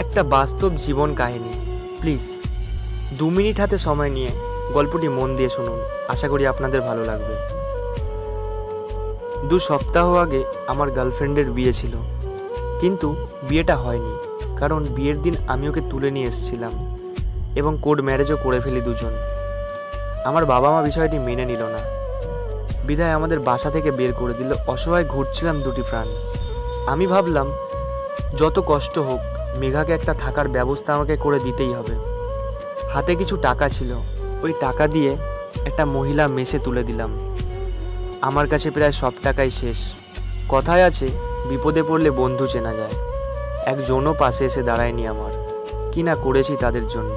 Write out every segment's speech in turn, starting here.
একটা বাস্তব জীবন কাহিনী। প্লিজ 2 মিনিট হাতে সময় নিয়ে গল্পটি মন দিয়ে শুনুন। আশা করি আপনাদের ভালো লাগবে। 2 সপ্তাহ আগে আমার গার্লফ্রেন্ডের বিয়ে ছিল, কিন্তু বিয়েটা হয়নি। কারণ বিয়ের দিন আমি ওকে তুলে নিয়ে এসেছিলাম এবং কোর্ট ম্যারেজও করে ফেলি দুজন। আমার বাবা মা বিষয়টি মেনে নিল না, বিধায় আমাদের বাসা থেকে বের করে দিল। অসহায় ঘুরছিলাম দুটি প্রাণ। আমি ভাবলাম যত কষ্ট হোক মেঘাকে একটা থাকার ব্যবস্থা আমাকে করে দিতেই হবে। হাতে কিছু টাকা ছিল, ওই টাকা দিয়ে একটা মহিলা মেসে তুলে দিলাম। আমার কাছে প্রায় সব টাকাই শেষ। কথায় আছে, বিপদে পড়লে বন্ধু চেনা যায়। একজনও পাশে এসে দাঁড়ায়নি আমার। কি না করেছি তাদের জন্য।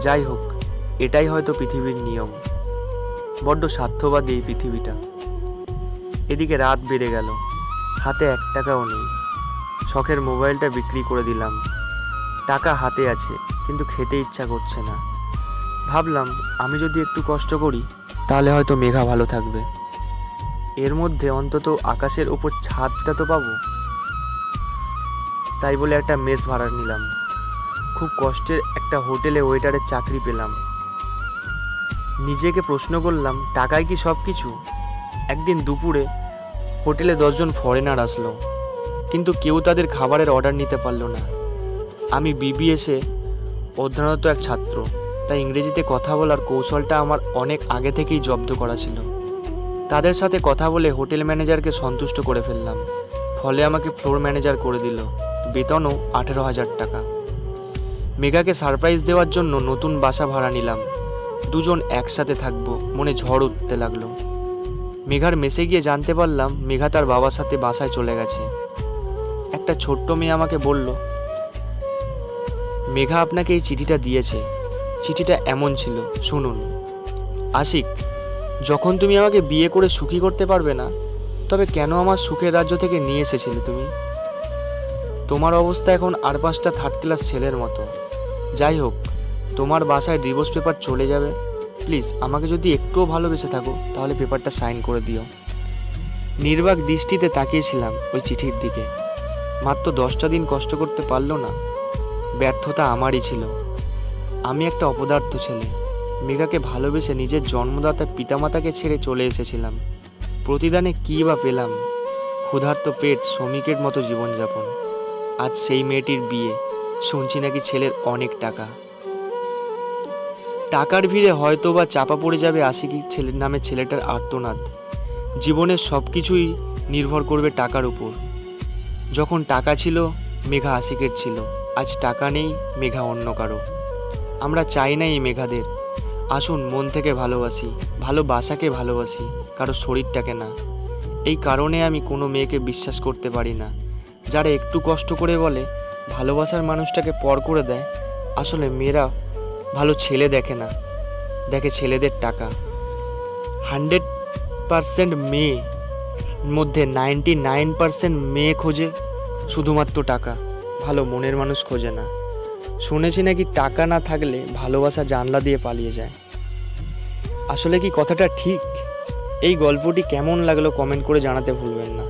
যাই হোক, এটাই হয়তো পৃথিবীর নিয়ম। বড্ড স্বার্থবাদী এই পৃথিবীটা। এদিকে রাত বেড়ে গেল, হাতে 1 টাকাও নেই। শখের মোবাইলটা বিক্রি করে দিলাম। টাকা হাতে আছে, কিন্তু খেতে ইচ্ছা করছে না। ভাবলাম আমি যদি একটু কষ্ট করি তাহলে হয়তো মেঘা ভালো থাকবে। এর মধ্যে অন্তত আকাশের ওপর ছাদটা তো পাবো। তাই বলে একটা মেস ভাড়া নিলাম। খুব কষ্টের একটা হোটেলে ওয়েটারের চাকরি পেলাম। নিজেকে প্রশ্ন করলাম, টাকাই কি সব কিছু? একদিন দুপুরে হোটেলে 10 জন ফরেনার আসলো, কিন্তু কেউ তাদের খাবারের অর্ডার নিতে পারলো না। আমি বিবিএসে অধ্যয়নরত এক ছাত্র, তাই ইংরেজিতে কথা বলার কৌশলটা আমার অনেক আগে থেকেই জব্দ করা ছিল। তাদের সাথে কথা বলে হোটেল ম্যানেজারকে সন্তুষ্ট করে ফেললাম। ফলে আমাকে ফ্লোর ম্যানেজার করে দিল। বেতনও 18,000 টাকা। মেঘাকে সারপ্রাইজ দেওয়ার জন্য নতুন বাসা ভাড়া নিলাম। দুজন একসাথে থাকবো, মনে ঝড় উঠতে লাগলো। মেঘার মেসে গিয়ে জানতে পারলাম মেঘা তার বাবার সাথে বাসায় চলে গেছে। একটা ছোট্ট মেয়ে আমাকে বলল, মেঘা আপনাকে এই চিঠিটা দিয়েছে। চিঠিটা এমন ছিল, শুনুন। আশিক, যখন তুমি আমাকে বিয়ে করে সুখী করতে পারবে না, তবে কেন আমার সুখের রাজ্য থেকে নিয়ে এসেছিলে তুমি? তোমার অবস্থা এখন আর 5টা 3rd ক্লাস ছেলের মতো। যাই হোক, তোমার বাসায় ডিভোর্স পেপার চলে যাবে। প্লিজ আমাকে যদি একটুও ভালোবেসে থাকো তাহলে পেপারটা সাইন করে দিও। নির্বাক দৃষ্টিতে তাকিয়েছিলাম ওই চিঠির দিকে। মাত্র 10টা দিন কষ্ট করতে পারলো না। ব্যর্থতা আমারই ছিল। আমি একটা অপদার্থ ছেলে। মেঘাকে ভালোবেসে নিজের জন্মদাতা পিতামাতাকে ছেড়ে চলে এসেছিলাম। প্রতিদানে কী বা পেলাম? ক্ষুধার্ত পেট, শ্রমিকের মতো জীবনযাপন। আজ সেই মেয়েটির বিয়ে, শুনছি নাকি ছেলের অনেক টাকা। টাকার ভিড়ে হয়তো বা চাপা পড়ে যাবে আশিকি ছেলের নামে ছেলেটার আর্তনাদ। জীবনের সব কিছুই নির্ভর করবে টাকার উপর। যখন টাকা ছিল, মেঘা আশিকের ছিল। আজ টাকা নেই, মেঘা অন্য কারো। আমরা চাই না এই মেঘাদের। আসুন মন থেকে ভালোবাসি, ভালোবাসাকে ভালোবাসি, কারো শরীরটাকে না। এই কারণে আমি কোনো মেয়েকে বিশ্বাস করতে পারি না, যারা একটু কষ্ট করে বলে ভালোবাসার মানুষটাকে পর করে দেয়। আসলে মেয়েরা ভালো ছেলে দেখে না, দেখে ছেলেদের টাকা। 100% মেয়ে মধ্যে 99% মেয়ে খোঁজে শুধুমাত্র টাকা, ভালো মনের মানুষ খোঁজে না। শুনেছি নাকি টাকা না থাকলে ভালোবাসা জানলা দিয়ে পালিয়ে যায়। আসলে কি কথাটা ঠিক? এই গল্পটি কেমন লাগলো কমেন্ট করে জানাতে ভুলবেন না।